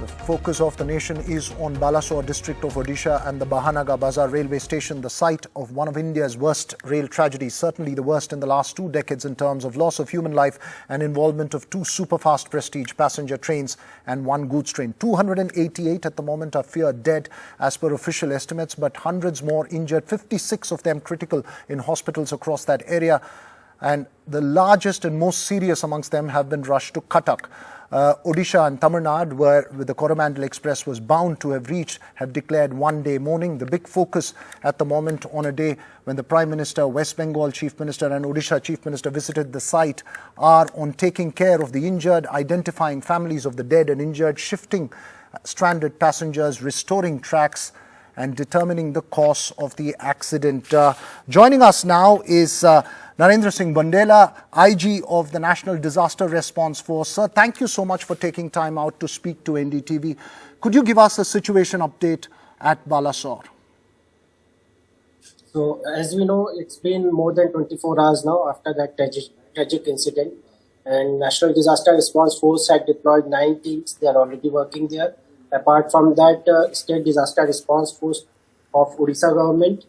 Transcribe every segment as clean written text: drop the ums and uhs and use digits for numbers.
The focus of the nation is on Balasore district of Odisha and the Bahanaga Bazar railway station, the site of one of India's worst rail tragedies, certainly the worst in the last 2 decades in terms of loss of human life and involvement of 2 superfast prestige passenger trains and 1 goods train. 288 at the moment are feared dead as per official estimates, but hundreds more injured, 56 of them critical in hospitals across that area. And the largest and most serious amongst them have been rushed to Cuttack. Odisha and Tamil Nadu, where the Coromandel Express was bound to have reached, have declared one-day mourning. The big focus at the moment, on a day when the Prime Minister, West Bengal Chief Minister and Odisha Chief Minister visited the site, are on taking care of the injured, identifying families of the dead and injured, shifting stranded passengers, restoring tracks and determining the cause of the accident. Joining us now is Narendra Singh Bundela, IG of the National Disaster Response Force. Sir, thank you so much for taking time out to speak to NDTV. Could you give us a situation update at Balasore? So, as we know, it's been more than 24 hours now after that tragic incident, and National Disaster Response Force had deployed 9 teams. They are already working there. Apart from that, State Disaster Response Force of Odisha government,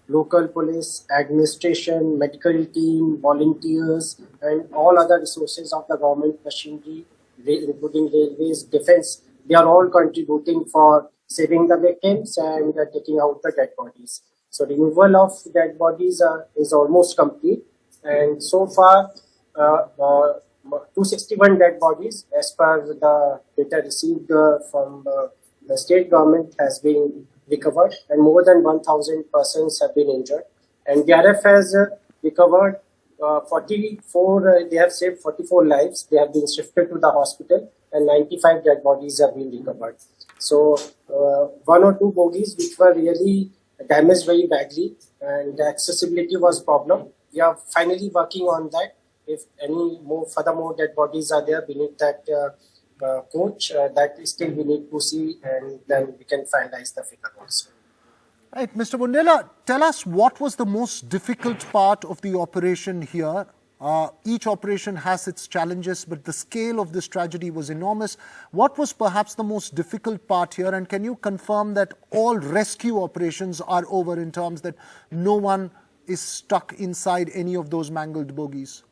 local police, administration, medical team, volunteers, and all other resources of the government machinery, including railways, defense, they are all contributing for saving the victims and taking out the dead bodies. So removal of dead bodies is almost complete, and so far 261 dead bodies, as per the data received from the state government, has been recovered, and more than 1,000 persons have been injured. And DRF has recovered 44, they have saved 44 lives. They have been shifted to the hospital, and 95 dead bodies have been recovered. So 1 or 2 bogies which were really damaged very badly, and the accessibility was problem. We are finally working on that. If any furthermore dead bodies are there beneath that coach, that still we need to see, and then we can finalize the figure also. Right, Mr. Bundela, tell us what was the most difficult part of the operation here. Each operation has its challenges, but the scale of this tragedy was enormous. What was perhaps the most difficult part here, and can you confirm that all rescue operations are over, in terms that no one is stuck inside any of those mangled bogies?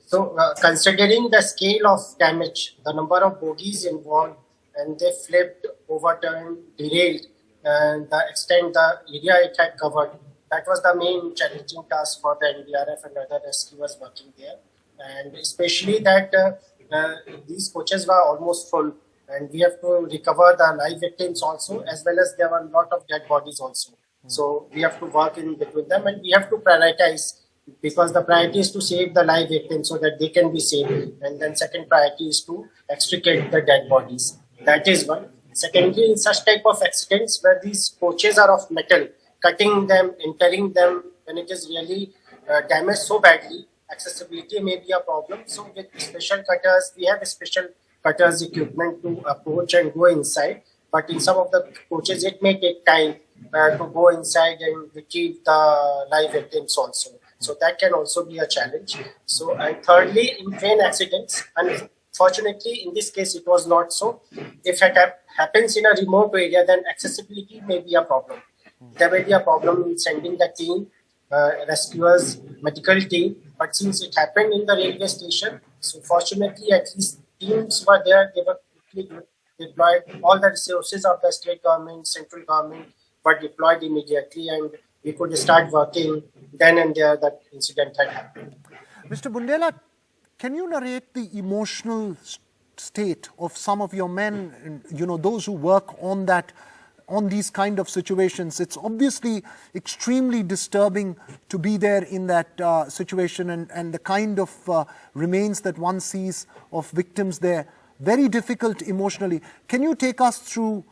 So, considering the scale of damage, the number of bogies involved, and they flipped, overturned, derailed, and the extent, the area it had covered, that was the main challenging task for the NDRF and other rescuers working there. And especially that these coaches were almost full, and we have to recover the live victims also, as well as there were a lot of dead bodies also. So we have to work in between them, and we have to prioritize, because the priority is to save the live victims so that they can be saved, and then second priority is to extricate the dead bodies. That is one. Secondly, in such type of accidents where these coaches are of metal, cutting them, entering them, when it is really damaged so badly, accessibility may be a problem. So with special cutters, we have a special cutters equipment to approach and go inside. But in some of the coaches, it may take time to go inside and retrieve the live victims also. So that can also be a challenge. So, and thirdly, in train accidents, unfortunately, in this case, it was not so. If it happens in a remote area, then accessibility may be a problem. There may be a problem in sending the team, rescuers, medical team. But since it happened in the railway station, so fortunately, at least teams were there. They were quickly deployed. All the resources of the state government, central government were deployed immediately, and we could start working then and there. That incident had happened. Mr. Bundela, can you narrate the emotional state of some of your men, those who work on these kind of situations? It's obviously extremely disturbing to be there in that situation, and the kind of remains that one sees of victims there. Very difficult emotionally. Can you take us through,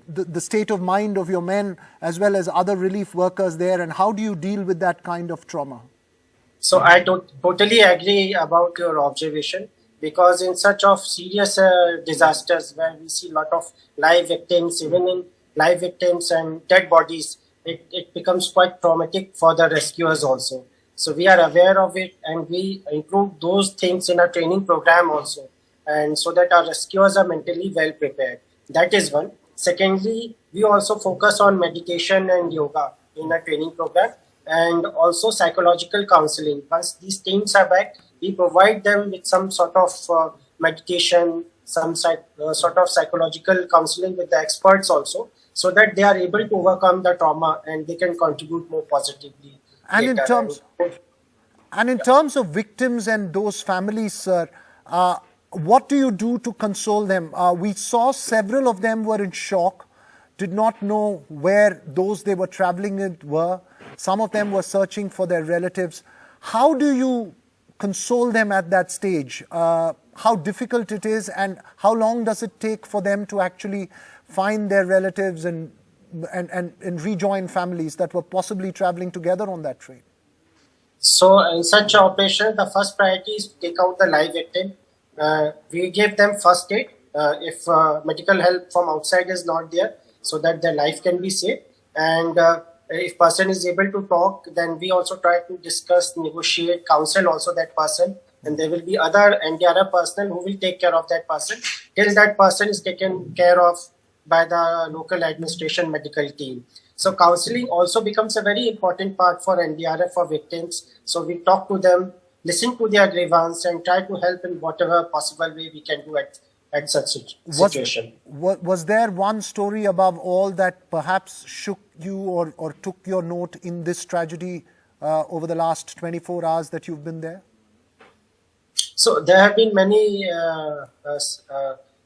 the state of mind of your men as well as other relief workers there, and how do you deal with that kind of trauma? So I totally agree about your observation, because in such of serious disasters where we see a lot of live victims, even in live victims and dead bodies, it becomes quite traumatic for the rescuers also. So we are aware of it, and we improve those things in our training program also. and so that our rescuers are mentally well prepared. That is one. Secondly, we also focus on meditation and yoga in our training program, and also psychological counseling. Once these teams are back, we provide them with some sort of meditation, some sort of psychological counseling with the experts also, so that they are able to overcome the trauma and they can contribute more positively. And in later. terms of victims and those families, sir, what do you do to console them? We saw several of them were in shock, did not know where those they were traveling with were. Some of them were searching for their relatives. How do you console them at that stage? How difficult it is, and how long does it take for them to actually find their relatives and rejoin families that were possibly traveling together on that train? So in such an operation, the first priority is to take out the live victim. We give them first aid if medical help from outside is not there, so that their life can be saved. And if person is able to talk, then we also try to discuss, negotiate, counsel also that person. And there will be other NDRF personnel who will take care of that person till that person is taken care of by the local administration medical team. So counseling also becomes a very important part for NDRF for victims. So we talk to them, listen to their grievance, and try to help in whatever possible way we can do at such situation. Was there one story above all that perhaps shook you or took your note in this tragedy over the last 24 hours that you've been there? So there have been many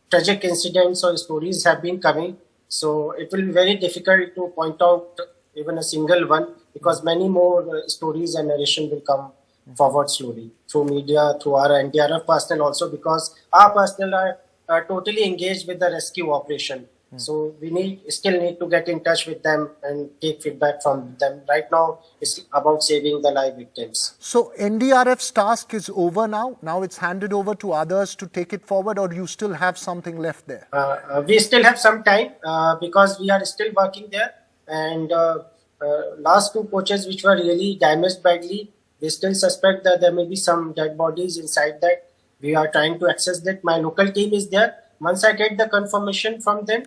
tragic incidents or stories have been coming. So it will be very difficult to point out even a single one, because many more stories and narration will come forward slowly through media, through our NDRF personnel also, because our personnel are totally engaged with the rescue operation. So we still need to get in touch with them and take feedback from them. Right now, it's about saving the live victims. So NDRF's task is over now? Now it's handed over to others to take it forward, or you still have something left there? We still have some time because we are still working there. And last two coaches which were really damaged badly, we still suspect that there may be some dead bodies inside that. We are trying to access that. My local team is there. Once I get the confirmation from them,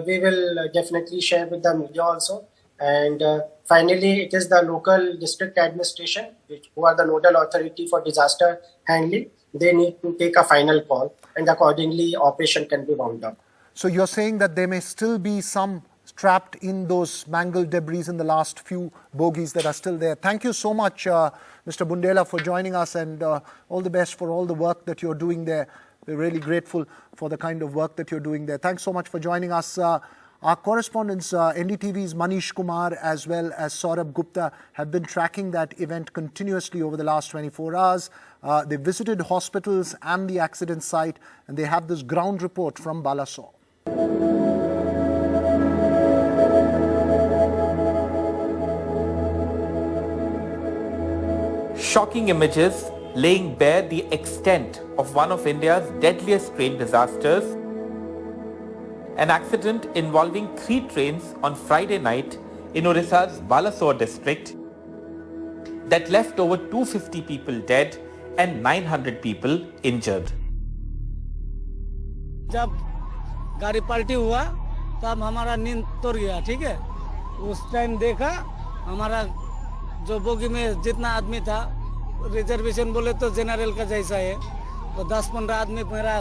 we will definitely share with the media also. And finally, it is the local district administration, who are the nodal authority for disaster handling. They need to take a final call, and accordingly, operation can be wound up. So you're saying that there may still be some trapped in those mangled debris in the last few bogies that are still there. Thank you so much, Mr. Bundela, for joining us, and all the best for all the work that you're doing there. We're really grateful for the kind of work that you're doing there. Thanks so much for joining us. Our correspondents, NDTV's Manish Kumar as well as Saurabh Gupta, have been tracking that event continuously over the last 24 hours. They visited hospitals and the accident site, and they have this ground report from Balasore. Shocking images laying bare the extent of one of India's deadliest train disasters. An accident involving 3 trains on Friday night in Odisha's Balasore district that left over 250 people dead and 900 people injured. जब गाड़ी पलटी हुआ तब हमारा नींद तोड़ गया, ठीक है। उस टाइम देखा हमारा जो बोगी में जितना आदमी था, रिजर्वेशन बोले तो जनरल का जैसा है, तो 10-15 आदमी मेरा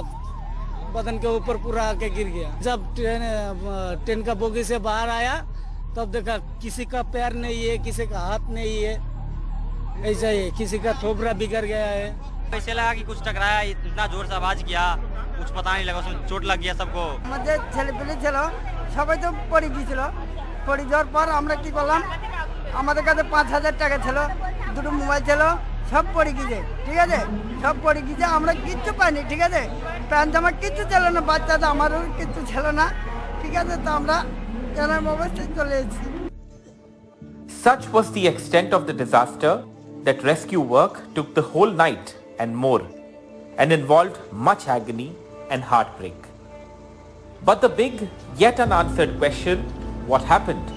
बदन के ऊपर पूरा आके गिर गया। जब ट्रेन का बोगी से बाहर आया तब देखा किसी का पैर नहीं है, किसी का हाथ नहीं है, ऐसा ही किसी का थोबरा बिगड़ गया है। ऐसे लगा कि कुछ टकराया, इतना जोर से आवाज किया, कुछ पता नहीं लगा, उसमें चोट लग गया सबको। আমাদের ছেলেপেলে ছিল সবাই তো পড়ে গিয়েছিল। পড়ে যাওয়ার পর আমরা কি করলাম, আমাদের কাছে 5000 টাকা ছিল, দুটো মোবাইল ছিল, সব পড়ে গিয়েছে, ঠিক আছে। সব পড়ে গিয়েছে, আমরা কিচ্ছু পাইনি, ঠিক আছে। প্যান্ট জামা কিচ্ছু ছিল না, বাচ্চাদের আমারও কিচ্ছু ছিল না, ঠিক আছে। তো আমরা এরকম অবস্থায় চলে এসেছি। Such was the extent of the disaster that rescue work took the whole night and more, and involved much agony and heartbreak. But the big yet unanswered question, what happened?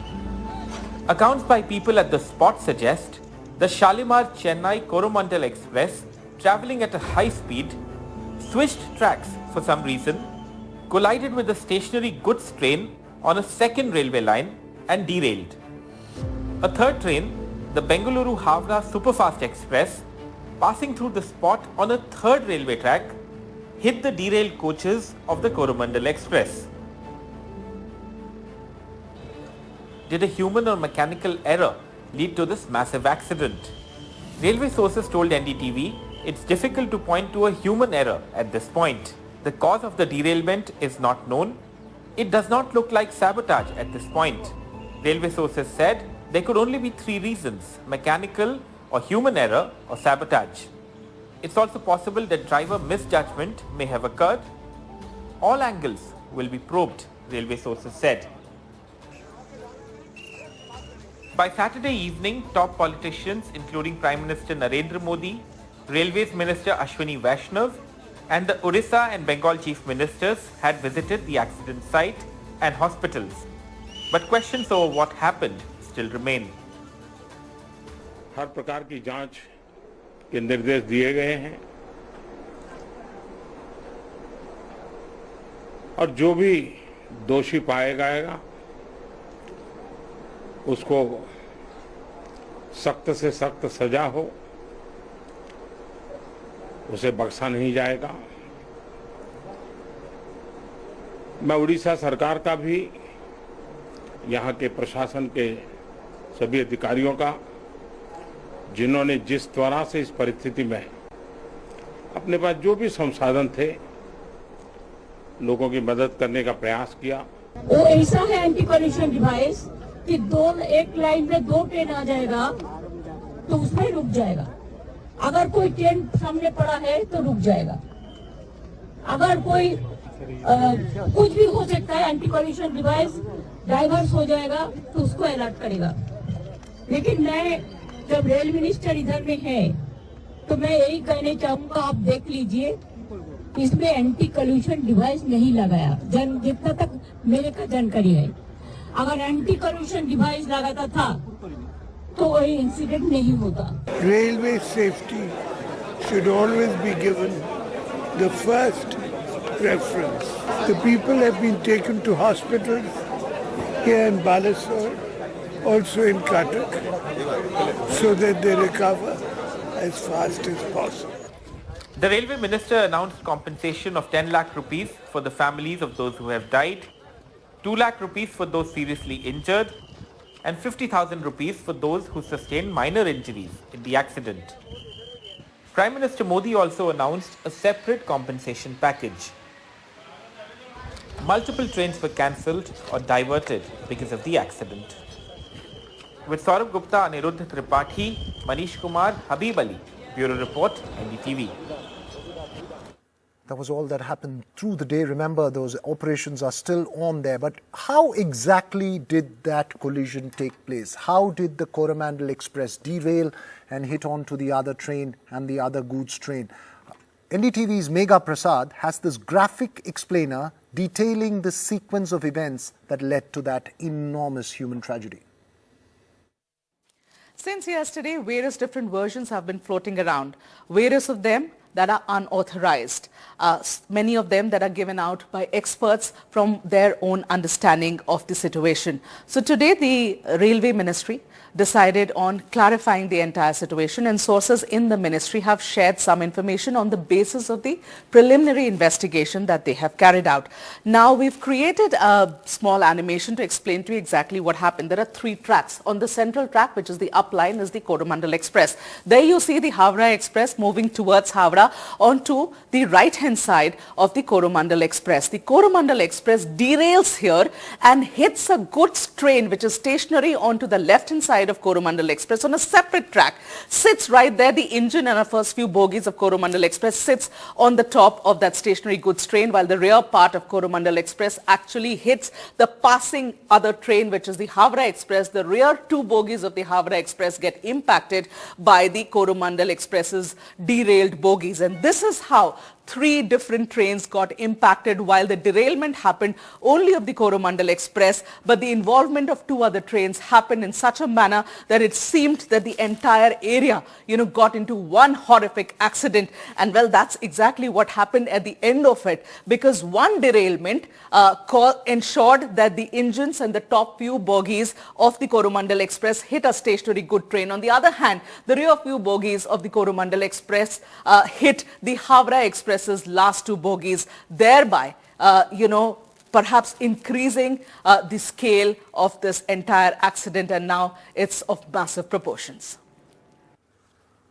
Accounts by people at the spot suggest the Shalimar Chennai Coromandel Express, travelling at a high speed, switched tracks for some reason, collided with a stationary goods train on a second railway line and derailed. A third train, the Bengaluru-Havra Superfast Express, passing through the spot on a third railway track, hit the derailed coaches of the Coromandel Express. Did a human or mechanical error lead to this massive accident? Railway sources told NDTV it's difficult to point to a human error at this point. The cause of the derailment is not known. It does not look like sabotage at this point. Railway sources said there could only be three reasons: mechanical or human error or sabotage. It's also possible that driver misjudgment may have occurred. All angles will be probed, railway sources said. By Saturday evening, top politicians including Prime Minister Narendra Modi, Railways Minister Ashwini Vaishnav and the Odisha and Bengal Chief Ministers had visited the accident site and hospitals. But questions over what happened still remain. हर प्रकार की जांच के निर्देश दिए गए हैं और जो भी दोषी पाया जाएगा उसको सख्त से सख्त सजा हो, उसे बख्शा नहीं जाएगा। मैं उड़ीसा सरकार का भी, यहाँ के प्रशासन के सभी अधिकारियों का, जिन्होंने जिस तरह से इस परिस्थिति में अपने पास जो भी संसाधन थे लोगों की मदद करने का प्रयास किया। वो ऐसा है एंटी कोलिजन डिवाइस कि एक लाइन में दो ट्रेन आ जाएगा तो उसमें रुक जाएगा। अगर कोई ट्रेन सामने पड़ा है तो रुक जाएगा। अगर कोई कुछ भी हो सकता है, एंटी कोलिजन डिवाइस डाइवर्स हो जाएगा तो उसको अलर्ट करेगा। लेकिन मैं जब रेल मिनिस्टर इधर में है तो मैं यही कहने चाहूंगा, आप देख लीजिए इसमें एंटी कोलिजन डिवाइस नहीं लगाया, जितना तक मेरे का जानकारी है। अगर एंटी कोलिजन डिवाइस लगाता था तो कोई इंसिडेंट नहीं होता। Railway safety should always be given the first preference. The people have been taken to hospitals here in Balasore, also in Cuttack, so that they recover as fast as possible. The railway minister announced compensation of 10 lakh rupees for the families of those who have died, 2 lakh rupees for those seriously injured, and 50,000 rupees for those who sustained minor injuries in the accident. Prime Minister Modi also announced a separate compensation package. Multiple trains were cancelled or diverted because of the accident. With Saurabh Gupta, Aniruddha Tripathi, Manish Kumar, Habib Ali, Bureau Report, NDTV. That was all that happened through the day. Remember, those operations are still on there. But how exactly did that collision take place? How did the Coromandel Express derail and hit onto the other train and the other goods train? NDTV's Megha Prasad has this graphic explainer detailing the sequence of events that led to that enormous human tragedy. Since yesterday, various different versions have been floating around. Various of them that are unauthorized. Many of them that are given out by experts from their own understanding of the situation. So today the Railway Ministry decided on clarifying the entire situation, and sources in the ministry have shared some information on the basis of the preliminary investigation that they have carried out. Now we've created a small animation to explain to you exactly what happened. There are three tracks. On the central track, which is the up line, is the Coromandel Express. There you see the Havra Express moving towards Havra onto the right-hand side of the Coromandel Express. The Coromandel Express derails here and hits a goods train which is stationary onto the left-hand side of Coromandel Express on a separate track. Sits right there. The engine and the first few bogies of Coromandel Express sits on the top of that stationary goods train, while the rear part of Coromandel Express actually hits the passing other train, which is the Havra Express. The rear two bogies of the Havra Express get impacted by the Coromandel Express's derailed bogies, and this is how 3 different trains got impacted while the derailment happened only of the Coromandel Express, but the involvement of 2 other trains happened in such a manner that it seemed that the entire area, got into one horrific accident. And well, that's exactly what happened at the end of it, because one derailment ensured that the engines and the top few bogies of the Coromandel Express hit a stationary goods train. On the other hand, the rear few bogies of the Coromandel Express hit the Howrah Express's last 2 bogies, thereby, perhaps increasing the scale of this entire accident, and now it's of massive proportions.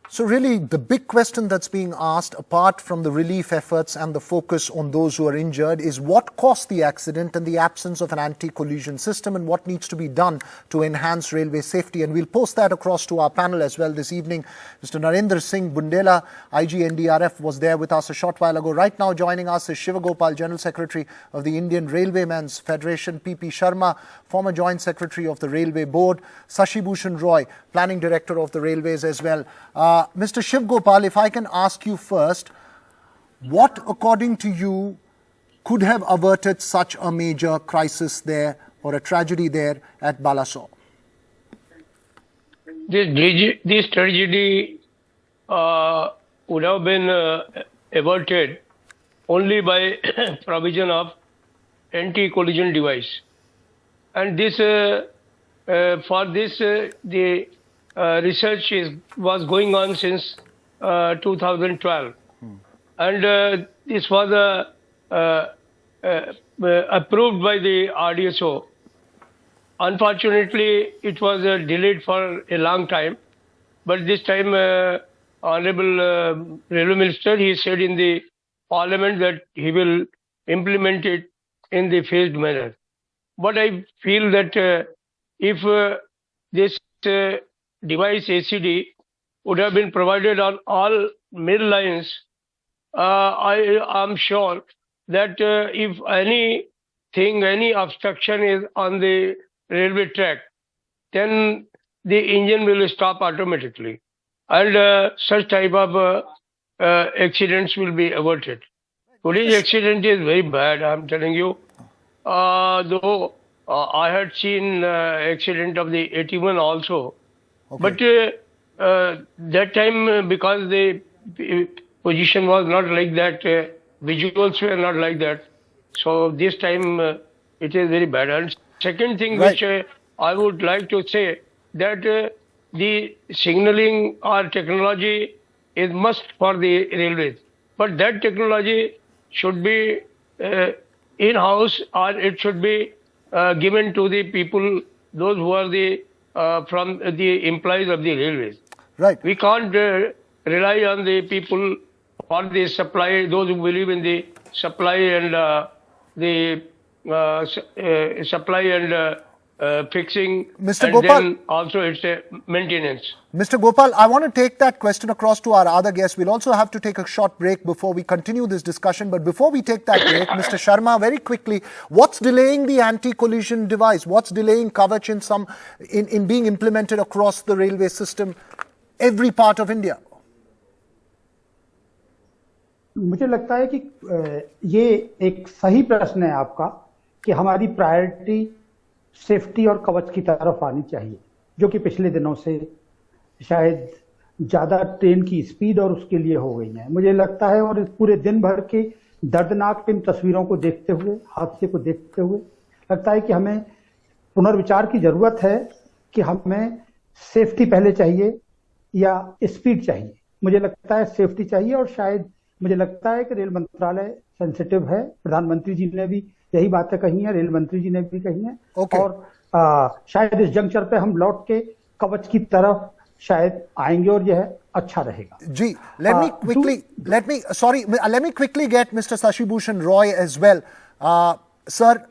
So really, the big question that's being asked, apart from the relief efforts and the focus on those who are injured, is what caused the accident and the absence of an anti-collision system, and what needs to be done to enhance railway safety. And we'll post that across to our panel as well this evening. Mr. Narendra Singh Bundela, IG NDRF, was there with us a short while ago. Right now joining us is Shivagopal, General Secretary of the Indian Railwaymen's Federation, PP Sharma, former Joint Secretary of the Railway Board, Sashi Bhushan Roy, Planning Director of the Railways as well. Mr. Shivagopal, if I can ask you first, what, according to you, could have averted such a major crisis there or a tragedy there at Balasore? This tragedy would have been averted only by provision of anti-collision device. And this, for this, the research was going on since 2012, and this was approved by the RDSO. Unfortunately, it was delayed for a long time, but this time, Honorable Railway Minister, he said in the Parliament that he will implement it in the phased manner. But I feel that if this device ACD would have been provided on all middle lines, I am sure that if any obstruction is on the railway track, then the engine will stop automatically, and such type of accidents will be averted. Today's accident is very bad, I'm telling you. Though I had seen accident of the 81 also. Okay. But that time, because the position was not like that, visuals were not like that. So this time it is very bad. And second thing which I would like to say, that the signaling or technology is must for the railways. But that technology should be in-house, or it should be given to the people, those who are the from the employees of the railways. Right. We can't rely on the people for the supply, those who believe in the supply and supply and fixing, Mr. and Gopal, then also it's a maintenance. Mr. Gopal, I want to take that question across to our other guests. We'll also have to take a short break before we continue this discussion. But before we take that break, Mr. Sharma, very quickly, what's delaying the anti-collision device? What's delaying Kavach in being implemented across the railway system, every part of India? मुझे लगता है कि ये एक सही प्रश्न है आपका कि हमारी प्रायोरिटी सेफ्टी और कवच की तरफ आनी चाहिए, जो कि पिछले दिनों से शायद ज्यादा ट्रेन की स्पीड और उसके लिए हो गई है। मुझे लगता है, और पूरे दिन भर के दर्दनाक इन तस्वीरों को देखते हुए, हादसे को देखते हुए, लगता है कि हमें पुनर्विचार की जरूरत है कि हमें सेफ्टी पहले चाहिए या स्पीड चाहिए। मुझे लगता है सेफ्टी चाहिए, और शायद मुझे लगता है कि रेल मंत्रालय सेंसिटिव है। प्रधानमंत्री जी ने भी यही बातें कही हैं, रेल मंत्री जी ने भी कही हैं। और शायद इस जंक्शन पे हम लौट के कवच की तरफ शायद आएंगे, और यह अच्छा रहेगा। जी, let me quickly get Mr. Sashi Bhushan Roy as well. Sir,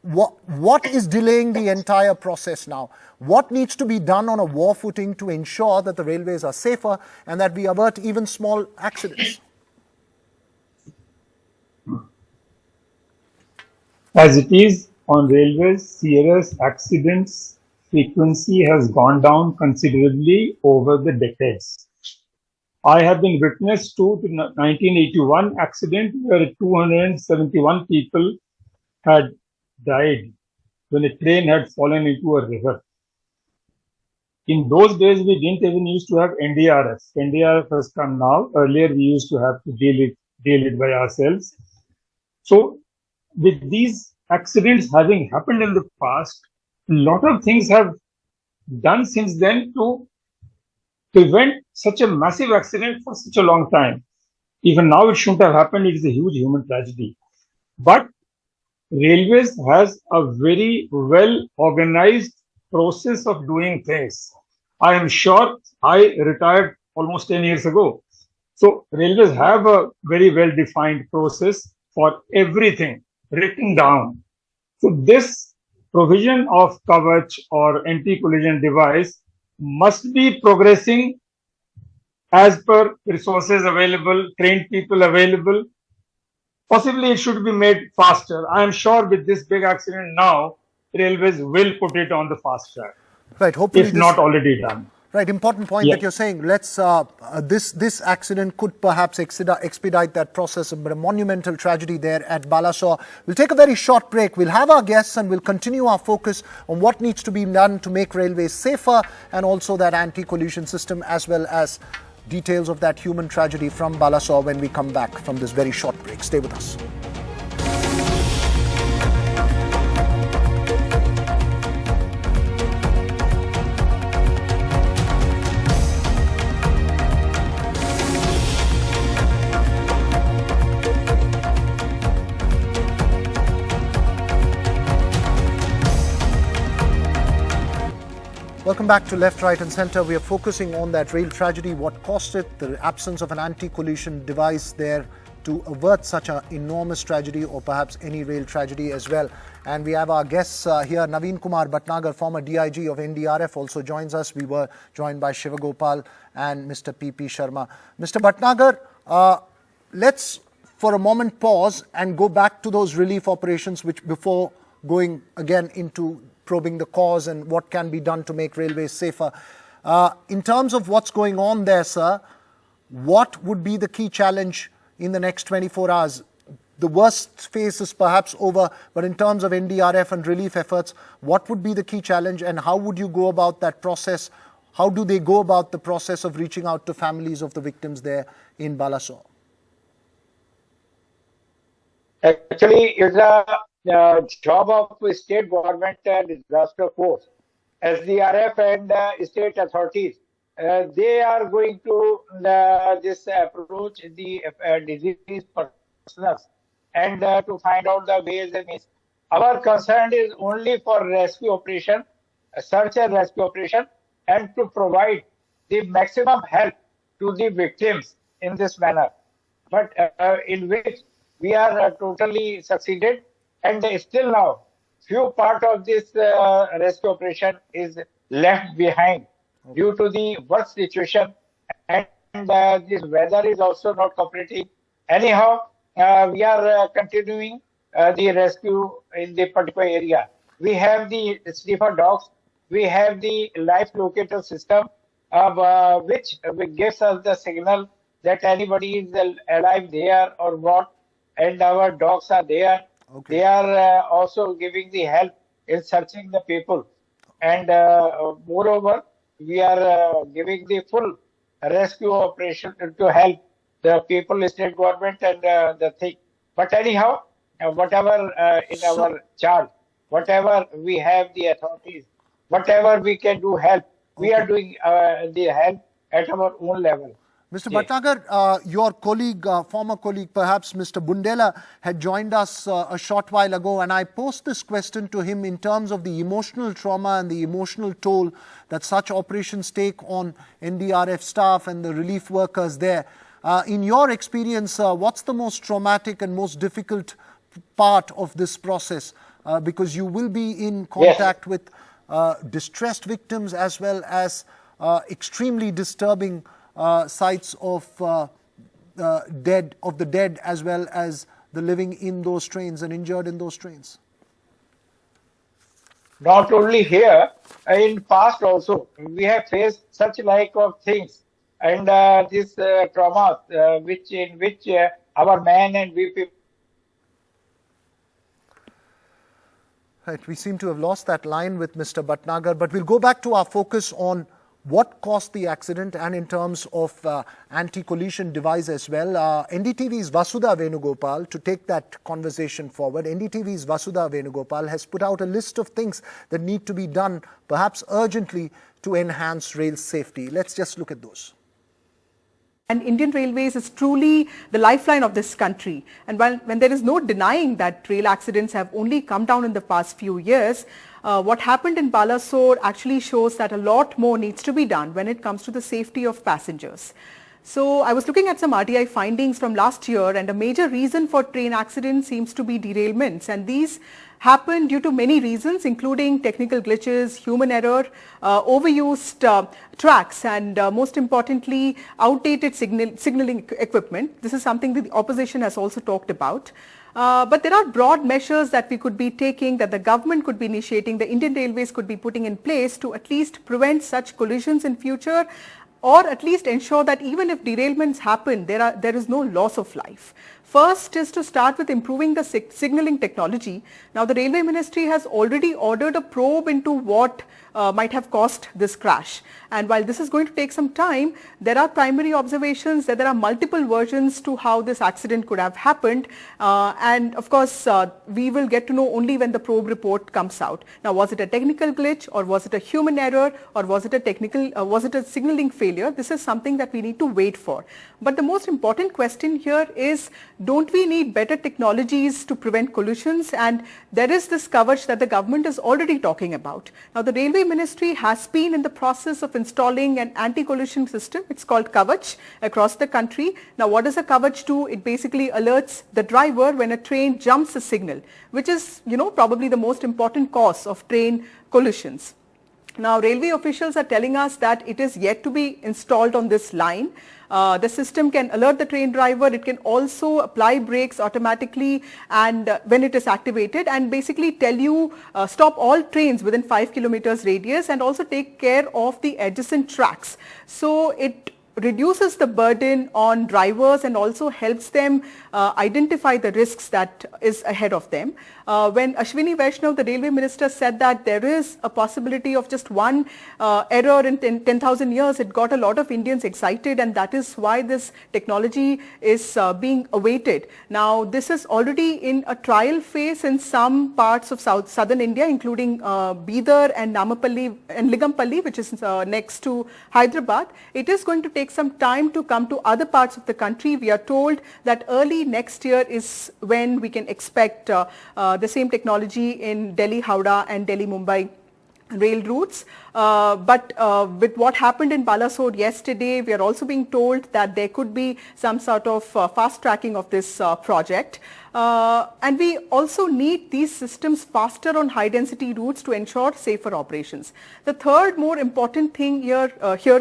what is delaying the entire process now? What needs to be done on a war footing to ensure that the railways are safer and that we avert even small accidents? As it is on railways, serious accidents frequency has gone down considerably over the decades. I have been witness to the 1981 accident where 271 people had died when a train had fallen into a river. In those days, we didn't even used to have NDRF. NDRF has come now. Earlier, we used to have to deal it by ourselves. So, with these accidents having happened in the past, a lot of things have done since then to prevent such a massive accident for such a long time. Even now, it shouldn't have happened. It is a huge human tragedy. But Railways has a very well organized process of doing things. I am sure I retired almost 10 years ago. So railways have a very well defined process for everything written down. So this provision of Kavach or anti-collision device must be progressing as per resources available, trained people available. Possibly it should be made faster. I am sure with this big accident now, railways will put it on the fast track. Right, hopefully if not already done. Right, important point that you're saying. Let's this accident could perhaps expedite that process, but a monumental tragedy there at Balasore. We'll take a very short break. We'll have our guests and we'll continue our focus on what needs to be done to make railways safer and also that anti-collision system, as well as details of that human tragedy from Balasore when we come back from this very short break. Stay with us. Welcome back to Left, Right and Centre. We are focusing on that rail tragedy, what caused it, the absence of an anti-collision device there to avert such an enormous tragedy, or perhaps any rail tragedy as well. And we have our guests here. Naveen Kumar Bhatnagar, former DIG of NDRF, also joins us. We were joined by Shivagopal and Mr. P.P. Sharma. Mr. Bhatnagar, let's for a moment pause and go back to those relief operations, which before going again into probing the cause and what can be done to make railways safer. In terms of what's going on there, sir, what would be the key challenge in the next 24 hours? The worst phase is perhaps over, but in terms of NDRF and relief efforts, what would be the key challenge and how would you go about that process? How do they go about the process of reaching out to families of the victims there in Balasore? Actually, it's a job of state government disaster force, SDRF and state authorities. They are going to this approach the disease persons and to find out the ways and means. Our concern is only for rescue operation, search and rescue operation, and to provide the maximum help to the victims in this manner. But in which we are totally succeeded. And still now, few part of this rescue operation is left behind due to the work situation, and this weather is also not cooperating. Anyhow, we are continuing the rescue in the particular area. We have the sniffer dogs, we have the life locator system, which gives us the signal that anybody is alive there or what, and our dogs are there. Okay. They are also giving the help in searching the people. And moreover, we are giving the full rescue operation to help the people, state government and the thing. But anyhow, whatever in our charge, whatever we have the authorities, whatever we can do help, we are doing the help at our own level. Mr. Bhatnagar, your colleague, former colleague, perhaps Mr. Bundela, had joined us a short while ago, and I posed this question to him in terms of the emotional trauma and the emotional toll that such operations take on NDRF staff and the relief workers there. In your experience, what's the most traumatic and most difficult part of this process? Because you will be in contact with distressed victims as well as extremely disturbing sites of the dead as well as the living in those trains and injured in those trains. Not only here, in past also, we have faced such like of things and this trauma in which our men and we people. Right, we seem to have lost that line with Mr. Bhatnagar, but we'll go back to our focus on what caused the accident and in terms of anti-collision device as well. NDTV's Vasudha Venugopal, to take that conversation forward, NDTV's Vasudha Venugopal has put out a list of things that need to be done, perhaps urgently, to enhance rail safety. Let's just look at those. And Indian Railways is truly the lifeline of this country. And when there is no denying that rail accidents have only come down in the past few years, what happened in Balasore actually shows that a lot more needs to be done when it comes to the safety of passengers. So I was looking at some RTI findings from last year, and a major reason for train accidents seems to be derailments, and these happen due to many reasons, including technical glitches, human error, overused tracks, and most importantly, outdated signaling equipment. This is something that the opposition has also talked about. But there are broad measures that we could be taking, that the government could be initiating, the Indian Railways could be putting in place to at least prevent such collisions in future, or at least ensure that even if derailments happen, there is no loss of life. First is to start with improving the signaling technology. Now, the Railway Ministry has already ordered a probe into what might have caused this crash. And while this is going to take some time, there are primary observations that there are multiple versions to how this accident could have happened. And of course, we will get to know only when the probe report comes out. Now, was it a technical glitch, or was it a human error, or was it a signaling failure? This is something that we need to wait for. But the most important question here is, don't we need better technologies to prevent collisions? And there is this coverage that the government is already talking about. Now, the Railway Ministry has been in the process of installing an anti-collision system. It's called Kavach across the country. Now, what does a Kavach do? It basically alerts the driver when a train jumps a signal, which is, probably the most important cause of train collisions. Now, railway officials are telling us that it is yet to be installed on this line. The system can alert the train driver. It can also apply brakes automatically and when it is activated, and basically tell you stop all trains within 5 kilometers radius, and also take care of the adjacent tracks. So it reduces the burden on drivers and also helps them identify the risks that is ahead of them. When Ashwini Vaishnav, the railway minister, said that there is a possibility of just one error in 10,000 years, it got a lot of Indians excited, and that is why this technology is being awaited. Now, this is already in a trial phase in some parts of southern India, including Bidar and Namapalli and Ligampalli, which is next to Hyderabad. It is going to take some time to come to other parts of the country. We are told that early next year is when we can expect the same technology in Delhi, Howrah and Delhi, Mumbai rail routes. But with what happened in Balasore yesterday, we are also being told that there could be some sort of fast tracking of this project. And we also need these systems faster on high density routes to ensure safer operations. The third more important thing here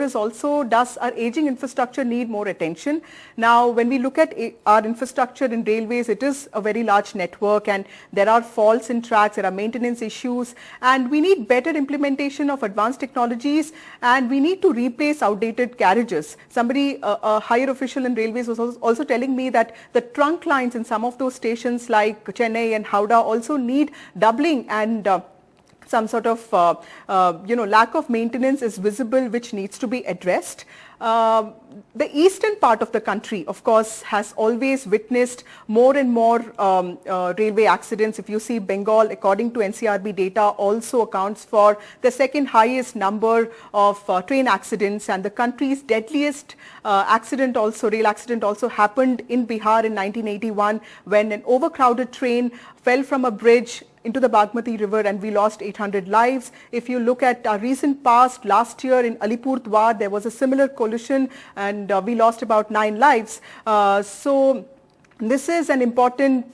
is also, does our aging infrastructure need more attention? Now, when we look at our infrastructure in railways, it is a very large network, and there are faults in tracks, there are maintenance issues, and we need better implementation of advanced technologies, and we need to replace outdated carriages. Somebody, a higher official in railways, was also telling me that the trunk lines in some of those stations like Chennai and Howrah also need doubling, and some sort of lack of maintenance is visible, which needs to be addressed. The eastern part of the country, of course, has always witnessed more and more railway accidents. If you see, Bengal, according to NCRB data, also accounts for the second highest number of train accidents, and the country's deadliest rail accident also happened in Bihar in 1981, when an overcrowded train fell from a bridge into the Bagmati River, and we lost 800 lives. If you look at our recent past, last year in Alipurdwar, there was a similar collision, and we lost about 9 lives. So this is an important,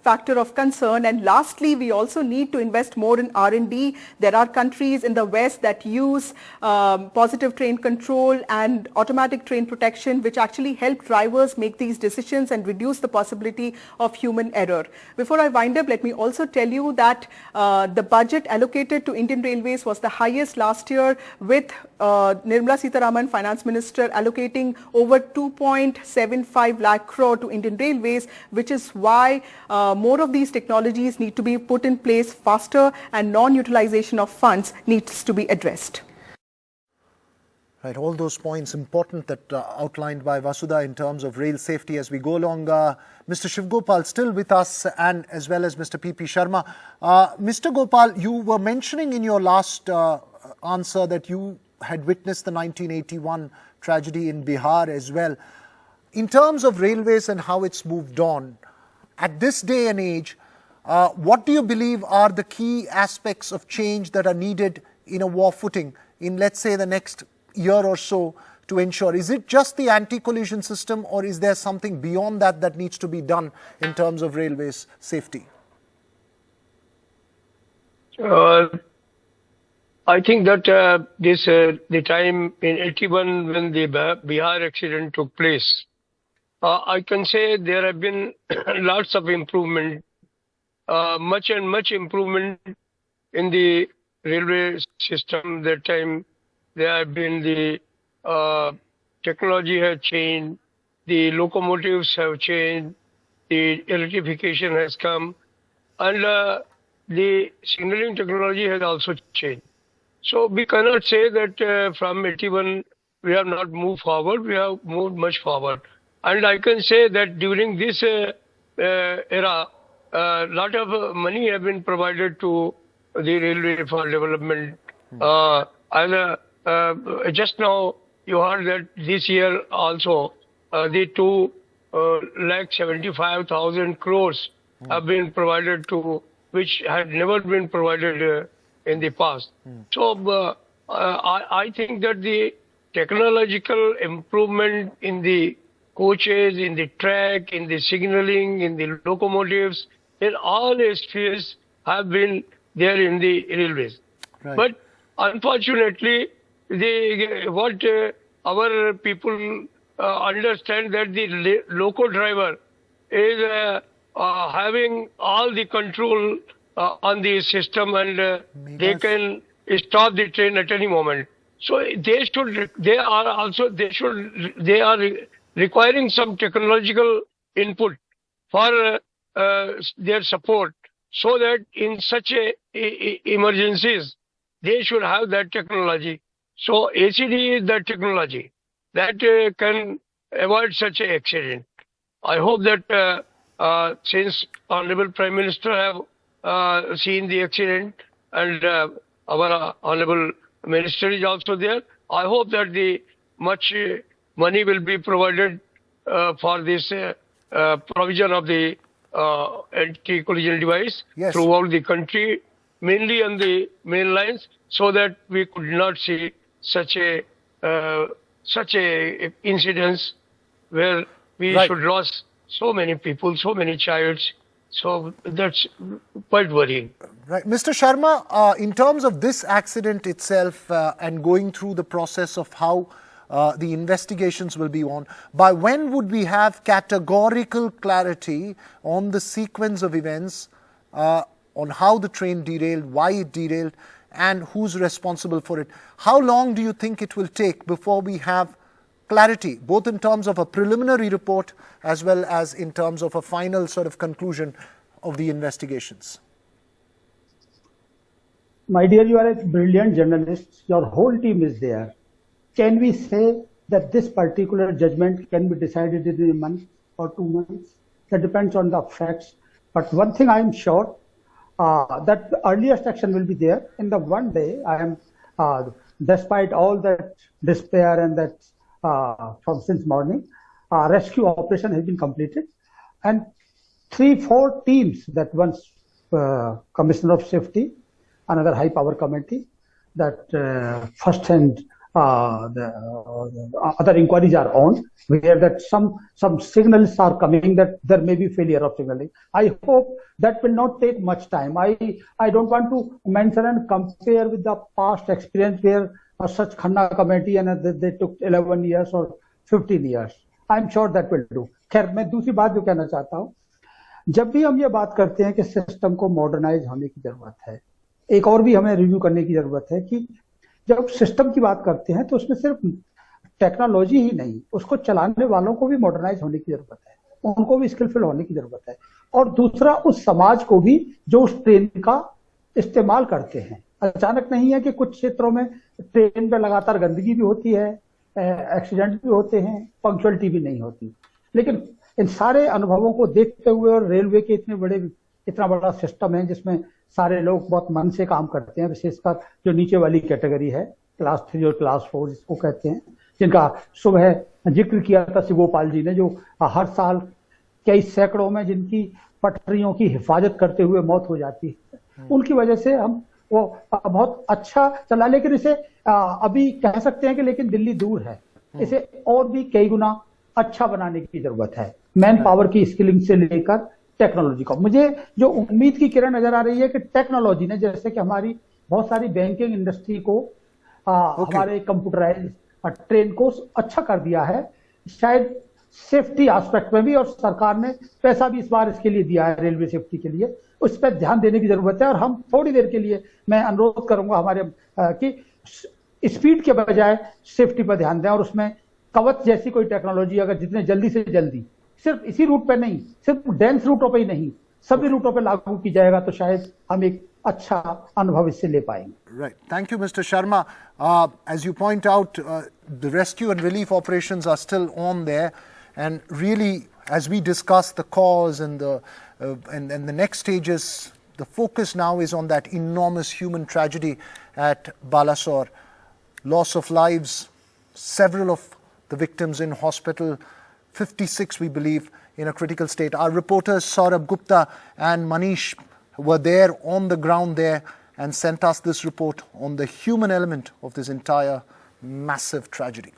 factor of concern. And lastly, we also need to invest more in R&D. There are countries in the West that use positive train control and automatic train protection, which actually help drivers make these decisions and reduce the possibility of human error. Before I wind up, let me also tell you that the budget allocated to Indian Railways was the highest last year, with Nirmala Sitharaman, Finance Minister, allocating over 2.75 lakh crore to Indian Railways, which is why more of these technologies need to be put in place faster, and non-utilization of funds needs to be addressed. Right, all those points important that outlined by Vasudha in terms of rail safety as we go along. Mr. Shivgopal still with us, and as well as Mr. P.P. Sharma. Mr. Gopal, you were mentioning in your last answer that you had witnessed the 1981 tragedy in Bihar as well. In terms of railways and how it's moved on, at this day and age, what do you believe are the key aspects of change that are needed in a war footing in, let's say, the next year or so to ensure? Is it just the anti-collision system, or is there something beyond that that needs to be done in terms of railways safety? I think that the time in 81 when the Bihar accident took place, I can say there have been lots of improvement, much improvement in the railway system. That time there have been the technology has changed, the locomotives have changed, the electrification has come, and the signaling technology has also changed. So we cannot say that from 81 we have not moved forward, we have moved much forward. And I can say that during this era, a lot of money have been provided to the railway for development. Just now you heard that this year also the 2,75,000 crores have been provided to, which had never been provided in the past. So I think that the technological improvement in the coaches, in the track, in the signaling, in the locomotives, in all spheres have been there in the railways. Right. But unfortunately, what our people understand that the loco driver is having all the control on the system, and they can stop the train at any moment. So they are requiring some technological input for their support, so that in such emergencies they should have that technology. So ACD is the technology that can avoid such an accident. I hope that since Honorable Prime Minister have seen the accident, and our Honorable Minister is also there, I hope that the much money will be provided for this provision of the anti-collision device throughout the country, mainly on the main lines, so that we could not see such a incidents where we should lose so many people, so many childs. So that's quite worrying. Right. Mr. Sharma, in terms of this accident itself and going through the process of how the investigations will be on, by when would we have categorical clarity on the sequence of events, on how the train derailed, why it derailed, and who's responsible for it? How long do you think it will take before we have clarity, both in terms of a preliminary report as well as in terms of a final sort of conclusion of the investigations? My dear, you are a brilliant journalist. Your whole team is there. Can we say that this particular judgment can be decided in a month or 2 months? That depends on the facts. But one thing I am sure, that the earliest action will be there. In the one day, I am, despite all that despair and that from since morning, rescue operation has been completed. And 3-4 teams, that once Commissioner of Safety, another high power committee, that first hand other inquiries are on, where that some signals are coming that there may be failure of signaling. I hope that will not take much time. I don't want to mention and compare with the past experience where such Khanna committee and they took 11 years or 15 years. I'm sure that will do. खैर मैं दूसरी बात जो कहना चाहता हूँ, जब भी हम ये बात करते हैं कि सिस्टम को मॉडर्नाइज होने की जरूरत है, एक और भी हमें रिव्यू करने की जरूरत है कि जब सिस्टम की बात करते हैं तो उसमें सिर्फ टेक्नोलॉजी ही नहीं, उसको चलाने वालों को भी मॉडर्नाइज होने की जरूरत है, उनको भी स्किलफुल होने की जरूरत है, और दूसरा उस समाज को भी जो उस ट्रेन का इस्तेमाल करते हैं। अचानक नहीं है कि कुछ क्षेत्रों में ट्रेन पे लगातार गंदगी भी होती है, एक्सीडेंट भी होते हैं, पंक्चुअलिटी भी नहीं होती, लेकिन इन सारे अनुभवों को देखते हुए और रेलवे के इतना बड़ा सिस्टम है जिसमें सारे लोग बहुत मन से काम करते हैं, विशेषकर जो नीचे वाली कैटेगरी है, क्लास 3 और क्लास 4 जिसको कहते हैं, जिनका सुबह जिक्र किया था शिवगोपाल जी ने, जो हर साल कई सैकड़ों में जिनकी पटरियों की हिफाजत करते हुए मौत हो जाती है, उनकी वजह से हम वो बहुत अच्छा चला। लेकिन इसे अभी कह सकते हैं कि लेकिन दिल्ली दूर है, इसे और भी कई गुना अच्छा बनाने की जरूरत है, मैन पावर की स्किलिंग से लेकर टेक्नोलॉजी को। मुझे जो उम्मीद की किरण नजर आ रही है कि टेक्नोलॉजी ने जैसे कि हमारी बहुत सारी बैंकिंग इंडस्ट्री को हमारे कंप्यूटराइज ट्रेन को अच्छा कर दिया है, शायद सेफ्टी एस्पेक्ट में भी, और सरकार ने पैसा भी इस बार इसके लिए दिया है रेलवे सेफ्टी के लिए, उस पर ध्यान देने की जरूरत है। और हम थोड़ी देर के लिए मैं अनुरोध करूंगा हमारे कि स्पीड के बजाय सेफ्टी पर ध्यान दें, और उसमें कवच जैसी कोई टेक्नोलॉजी अगर जितने जल्दी से जल्दी, सिर्फ इसी रूट पे नहीं, सिर्फ डेंस रूटों पे ही नहीं, सभी रूटों पे लागू की जाएगा तो शायद हम एक अच्छा अनुभव इससे ले पाएंगे। Right. Thank you, Mr. Sharma. As you point out, the rescue and relief operations are still on there, and really, as we discuss the cause and the next stages, the focus now is on that enormous human tragedy at Balasore. Loss of lives, several of the victims in hospital, 56 we believe in a critical state. Our reporters Saurabh Gupta and Manish were there on the ground there and sent us this report on the human element of this entire massive tragedy.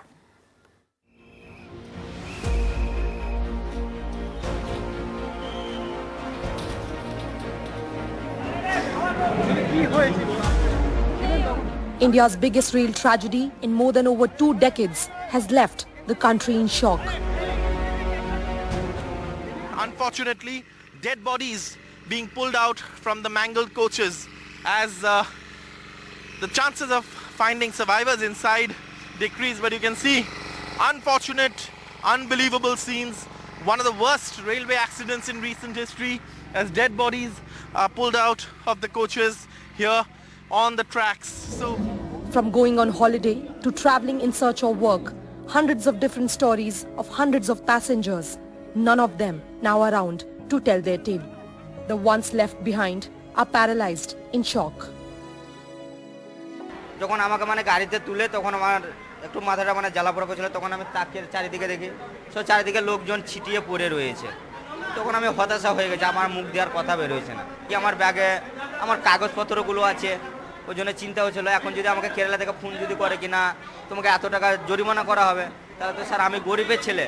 India's biggest rail tragedy in more than over 2 decades has left the country in shock. Unfortunately, dead bodies being pulled out from the mangled coaches as the chances of finding survivors inside decrease. But you can see unfortunate, unbelievable scenes. One of the worst railway accidents in recent history as dead bodies are pulled out of the coaches here on the tracks. So, from going on holiday to traveling in search of work, hundreds of different stories of hundreds of passengers, none of them now around to tell their tale. The ones left behind are paralyzed in shock. যখন আমাকে মানে গাড়িতে তুলে তখন আমার একটু মাথাটা মানে জ্বালা পোড়া করছিল, তখন আমি তাকিয়ে চারিদিকে দেখি সো চারিদিকে লোকজন ছিটিয়ে পড়ে রয়েছে। তখন আমি হতাশা হয়ে গেছি, আমার মুখ দেওয়ার কথা বের হয়েছে না, কি আমার ব্যাগে আমার কাগজপত্রগুলো আছে, ওই জন্য চিন্তা হচ্ছিল এখন যদি আমাকে কেরালা থেকে ফোন যদি করে कि ना তোমাকে এত টাকা জরিমানা করা হবে, তাহলে তো স্যার আমি গরিবের ছেলে।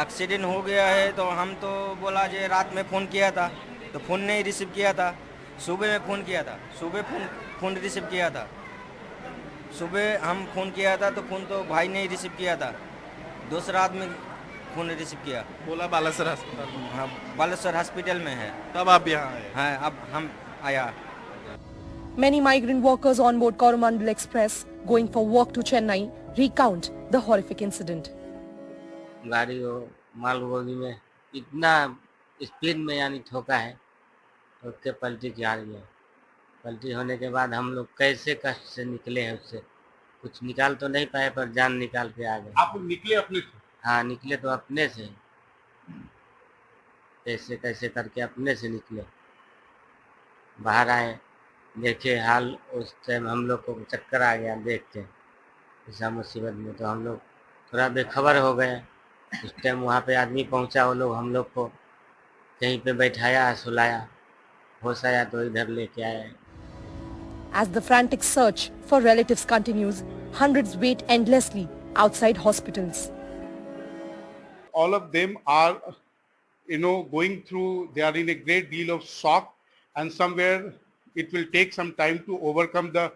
एक्सीडेंट हो गया है तो हम तो बोला जे रात में फ़ोन किया था तो फ़ोन नहीं रिसीव किया था, सुबह में फ़ोन किया था, सुबह फ़ोन रिसीव किया था, सुबह हम फ़ोन किया था तो फ़ोन तो भाई ने रिसीव किया था, दूसरा आदमी फ़ोन रिसीव किया, बोला बालासर अस्पताल। हाँ बालासर हॉस्पिटल में है, तब आप यहाँ आए? हाँ अब हम आया। Many migrant workers on board Coromandel Express going for work to Chennai recount the horrific incident. गाड़ी वो माल बोगी में इतना स्पीड में यानी ठोका है, ठोक के पलटी जा रही है। पलटी होने के बाद हम लोग कैसे कष्ट से निकले हैं उससे, कुछ निकाल तो नहीं पाए पर जान निकाल के आ गए। आप निकले अपने से? हाँ निकले तो अपने से, कैसे कैसे करके अपने से निकले, बाहर आए, देखे हाल, उस टाइम हम लोग को चक्कर आ गया देख के ऐसा मुसीबत में, तो हम लोग थोड़ा बेखबर हो गए। उस टाइम वहाँ पे आदमी पहुँचा, वो लोग हम लोग को कहीं पे बैठाया, सुलाया, होश आया तो इधर लेके आए। As the frantic search for relatives continues, hundreds wait endlessly outside hospitals. All of them are, going through, they are in a great deal of shock, and somewhere it will take some time to overcome the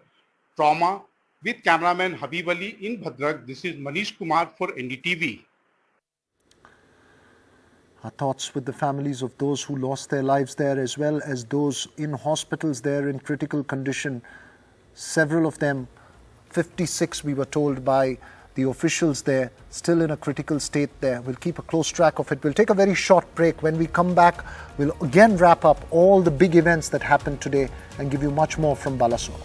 trauma. With cameraman Habib Ali in Bhadrak, this is Manish Kumar for NDTV. Our thoughts with the families of those who lost their lives there, as well as those in hospitals there in critical condition. Several of them, 56 we were told by the officials there, still in a critical state there. We'll keep a close track of it. We'll take a very short break. When we come back, we'll again wrap up all the big events that happened today and give you much more from Balasore.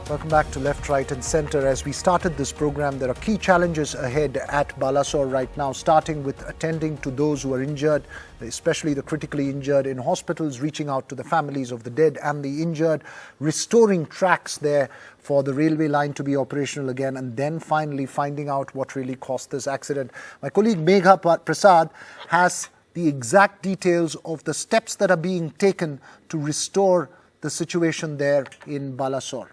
Welcome back to Left, Right and Centre. As we started this program, there are key challenges ahead at Balasore right now, starting with attending to those who are injured, especially the critically injured in hospitals, reaching out to the families of the dead and the injured, restoring tracks there for the railway line to be operational again, and then finally finding out what really caused this accident. My colleague Megha Prasad has the exact details of the steps that are being taken to restore the situation there in Balasore.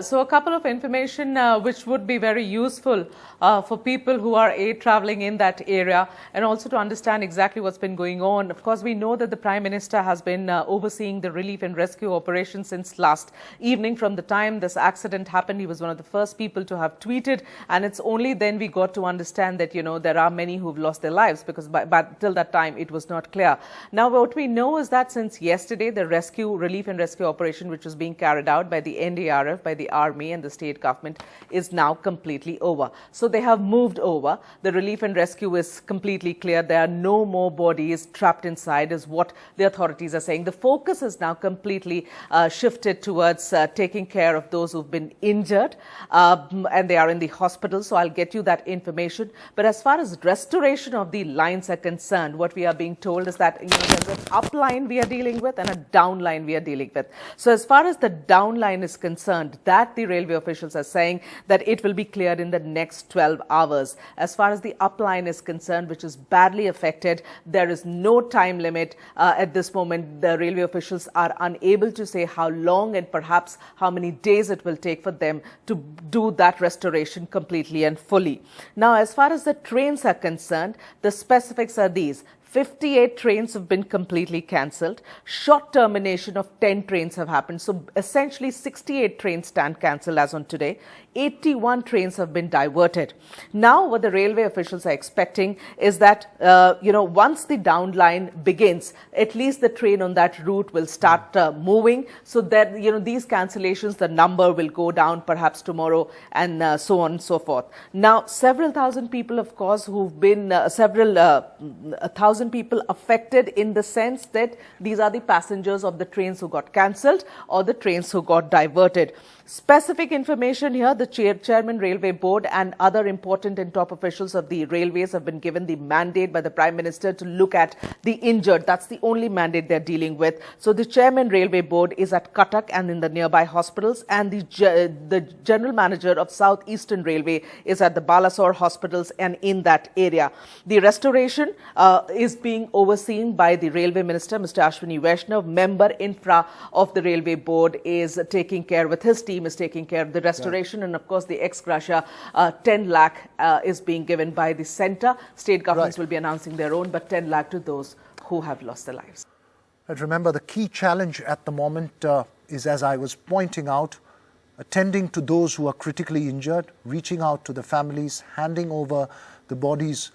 So a couple of information which would be very useful for people who are travelling in that area, and also to understand exactly what's been going on. Of course, we know that the Prime Minister has been overseeing the relief and rescue operation since last evening. From the time this accident happened, he was one of the first people to have tweeted, and it's only then we got to understand that, there are many who've lost their lives, because but till that time it was not clear. Now, what we know is that since yesterday, the relief and rescue operation, which was being carried out by the NDRF, by the army and the state government, is now completely over. So they have moved over. The relief and rescue is completely clear. There are no more bodies trapped inside, is what the authorities are saying. The focus is now completely shifted towards taking care of those who've been injured, and they are in the hospital. So I'll get you that information. But as far as restoration of the lines are concerned, what we are being told is that there's an up line we are dealing with and a down line we are dealing with. So as far as the down line is concerned, that the railway officials are saying that it will be cleared in the next 12 hours. As far as the up line is concerned, which is badly affected, there is no time limit. At this moment, the railway officials are unable to say how long and perhaps how many days it will take for them to do that restoration completely and fully. Now, as far as the trains are concerned, the specifics are these. 58 trains have been completely cancelled. Short termination of 10 trains have happened. So essentially 68 trains stand cancelled as on today. 81 trains have been diverted. Now what the railway officials are expecting is that, once the down line begins, at least the train on that route will start moving. So that, these cancellations, the number will go down perhaps tomorrow, and so on and so forth. Now, several thousand people, of course, who've been, thousand people affected in the sense that these are the passengers of the trains who got cancelled or the trains who got diverted. Specific information here, the Chairman Railway Board and other important and top officials of the railways have been given the mandate by the Prime Minister to look at the injured. That's the only mandate they're dealing with. So the Chairman Railway Board is at Cuttack and in the nearby hospitals, and the General Manager of South Eastern Railway is at the Balasore hospitals and in that area. The restoration is being overseen by the Railway Minister, Mr. Ashwini Vaishnav. Member Infra of the Railway Board is taking care with his team, is taking care of the restoration, and of course the ex-gratia 10 lakh is being given by the centre. State governments will be announcing their own, but 10 lakh to those who have lost their lives. But remember, the key challenge at the moment is, as I was pointing out, attending to those who are critically injured, reaching out to the families, handing over the bodies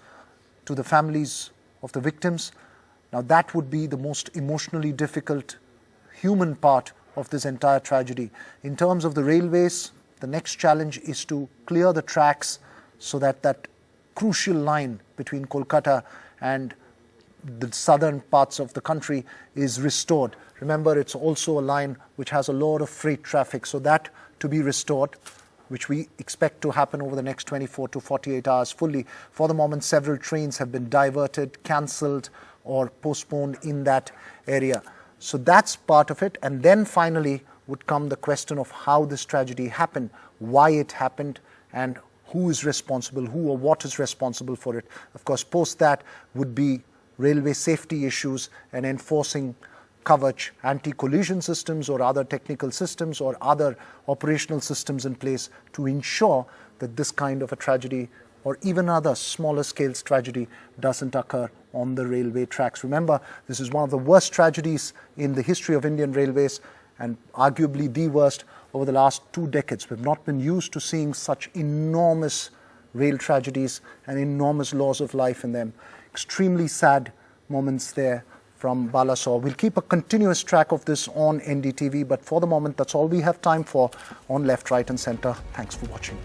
to the families of the victims. Now that would be the most emotionally difficult human part of this entire tragedy. In terms of the railways, the next challenge is to clear the tracks so that that crucial line between Kolkata and the southern parts of the country is restored. Remember, it's also a line which has a lot of freight traffic, so that to be restored which we expect to happen over the next 24 to 48 hours fully. For the moment, several trains have been diverted, cancelled, or postponed in that area. So that's part of it. And then finally would come the question of how this tragedy happened, why it happened, and who is responsible, who or what is responsible for it. Of course, post that would be railway safety issues and enforcing Kavach anti-collision systems or other technical systems or other operational systems in place to ensure that this kind of a tragedy or even other smaller scale tragedy doesn't occur on the railway tracks. Remember, this is one of the worst tragedies in the history of Indian railways and arguably the worst over the last 2 decades. We've not been used to seeing such enormous rail tragedies and enormous loss of life in them. Extremely sad moments there from Balasore. We'll keep a continuous track of this on NDTV, but for the moment, that's all we have time for on Left, Right and Centre. Thanks for watching.